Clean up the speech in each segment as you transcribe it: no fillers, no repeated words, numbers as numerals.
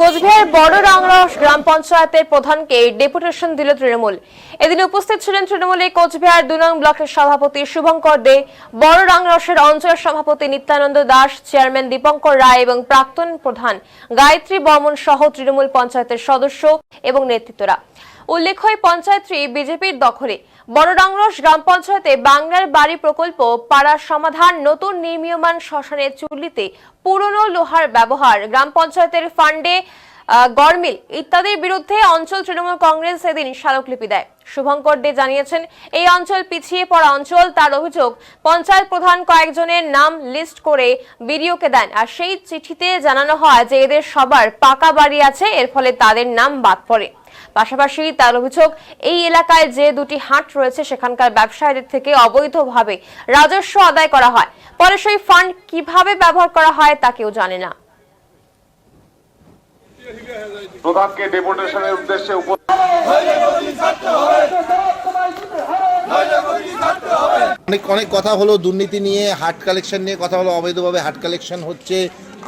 কোচবিহার বড় রাংরস গ্রাম পঞ্চায়েতের প্রধানকে ডেপুটেশন দিল তৃণমূল। এদিন উপস্থিত ছিলেন তৃণমূলের কোচবিহার ২ নং ব্লকের সভাপতি শুভঙ্কর দে, বড় রাংরসের অঞ্চল সভাপতি নিত্যানন্দ দাস, চেয়ারম্যান দীপঙ্কর রায় এবং প্রাক্তন প্রধান গায়ত্রী বর্মন সহ তৃণমূল পঞ্চায়েতের সদস্য এবং নেতৃত্বরা। উল্লেখ্য, পঞ্চায়েতটি বিজেপির দখলে। বড় রাংরস গ্রাম পঞ্চায়েতে বাংলার বাড়ি প্রকল্প, পাড়ার সমাধান, নতুন নির্মীয়মান শ্মশানের চুল্লিতে পুরনো লোহার ব্যবহার, গ্রাম পঞ্চায়েতের ফান্ডে গড়মিল ইত্যাদির বিরুদ্ধে অঞ্চল তৃণমূল কংগ্রেস এদিন স্মারকলিপি দেয়। শুভঙ্কর দে জানিয়েছেন, এই অঞ্চল পিছিয়ে পড়া অঞ্চল। তার অভিযোগ, পঞ্চায়েত প্রধান কয়েকজনের নাম লিস্ট করে বিডিওকে দেন, আর সেই চিঠিতে জানানো হয় যে এদের সবার পাকা বাড়ি আছে, এর ফলে তাদের নাম বাদ পড়ে। পাশাপাশি তার অভিযোগ, এই এলাকায় যে দুটি হাট রয়েছে সেখানকার ব্যবসায়ীদের থেকে অবৈধভাবে রাজস্ব আদায় করা হয়, পরে সেই ফান্ড কিভাবে ব্যবহার করা হয় তা কেউ জানে না। প্রধানকে ডেপুটেশনের উদ্দেশ্যে অনেক কথা হলো দুর্নীতি নিয়ে, হাট কালেকশন নিয়ে কথা হলো, অবৈধভাবে হাট কালেকশন হচ্ছে,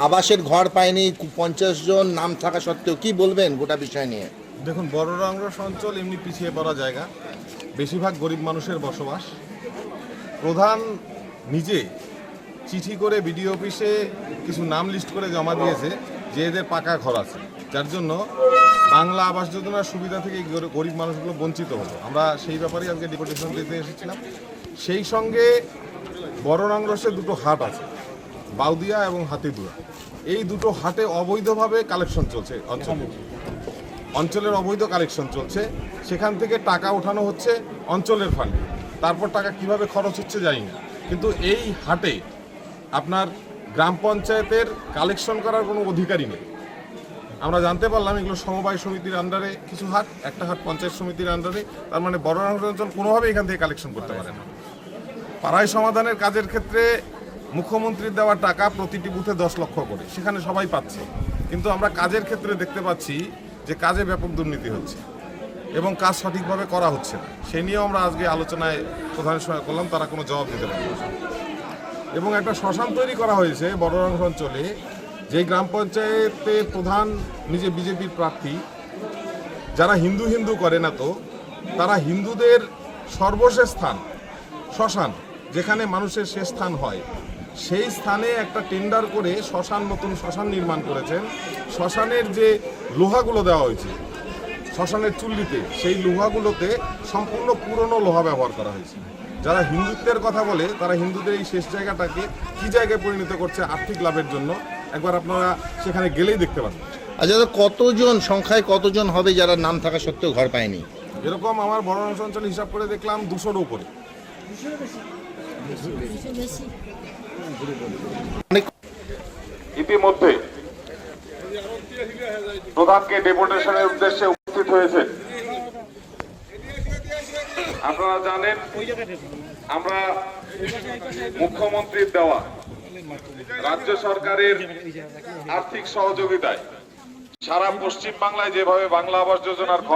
আবাসের ঘর পায়নি 50 জন নাম থাকা সত্ত্বেও। কি বলবেন গোটা বিষয় নিয়ে? দেখুন, বড় রাংরস অঞ্চল এমনি পিছিয়ে পড়া জায়গা, বেশিরভাগ গরিব মানুষের বসবাস। প্রধান নিজে চিঠি করে বিডিও অফিসে কিছু নাম লিস্ট করে জমা দিয়েছে যে এদের পাকা ঘর আছে, যার জন্য বাংলা আবাস যোজনার সুবিধা থেকে গরিব মানুষগুলো বঞ্চিত হলো। আমরা সেই ব্যাপারেই আজকে ডেপুটেশন দিতে এসেছিলাম। সেই সঙ্গে বড় রাংরসে দুটো হাট আছে, বাউদিয়া এবং হাতিদুয়া। এই দুটো হাটে অবৈধভাবে কালেকশন চলছে, অঞ্চলের অবৈধ কালেকশন চলছে। সেখান থেকে টাকা ওঠানো হচ্ছে অঞ্চলের ফান্ডে, তারপর টাকা কিভাবে খরচ হচ্ছে জানি না। কিন্তু এই হাটে আপনার গ্রাম পঞ্চায়েতের কালেকশন করার কোনো অধিকারই নেই। আমরা জানতে পারলাম এগুলো সমবায় সমিতির আন্ডারে কিছু হাট, একটা হাট পঞ্চায়েত সমিতির আন্ডারে। তার মানে বড় রাংরস অঞ্চল কোনোভাবে এখান থেকে কালেকশন করতে পারে না। পাড়ায় সমাধানের কাজের ক্ষেত্রে মুখ্যমন্ত্রীর দেওয়া টাকা প্রতিটি বুথে 10 লক্ষ করে, সেখানে সবাই পাচ্ছে। কিন্তু আমরা কাজের ক্ষেত্রে দেখতে পাচ্ছি যে কাজে ব্যাপক দুর্নীতি হচ্ছে এবং কাজ সঠিকভাবে করা হচ্ছে না। সেই নিয়েও আমরা আজকে আলোচনায় প্রধানের সঙ্গে করলাম, তারা কোনো জবাব দিতে পারবে না। এবং একটা শ্মশান তৈরি করা হয়েছে বড় রাংরস অঞ্চলে, যে গ্রাম পঞ্চায়েতের প্রধান নিজে বিজেপির প্রার্থী। যারা হিন্দু করে না, তো তারা হিন্দুদের সর্বশেষ স্থান শ্মশান, যেখানে মানুষের শেষ স্থান হয়, সেই স্থানে একটা টেন্ডার করে নতুন শ্মশান নির্মাণ করেছেন। শ্মশানের যে লোহাগুলো দেওয়া হয়েছে শ্মশানের চুল্লিতে, সেই লোহাগুলোতে সম্পূর্ণ পুরনো লোহা ব্যবহার করা হয়েছে। যারা হিন্দুত্বের কথা বলে তারা হিন্দুদের এই শেষ জায়গাটাকে কি জায়গায় পরিণত করছে আর্থিক লাভের জন্য, একবার আপনারা সেখানে গেলেই দেখতে পাবেন। আচ্ছা, কতজন সংখ্যায় কতজন হবে যারা নাম থাকা সত্ত্বেও ঘর পায়নি? এরকম আমার বড় রাংরস অঞ্চলে হিসাব করে দেখলাম 200-র উপরে। ইতিমধ্যে প্রধানকে ডেপুটেশনের উদ্দেশ্যে উপস্থিত হয়েছে। আপনারা জানেন, আমরা মুখ্যমন্ত্রীর দেওয়া রাজ্য সরকারের আর্থিক সহযোগিতায় সারা পশ্চিম বাংলায় যেভাবে বাংলা আবাস যোজনার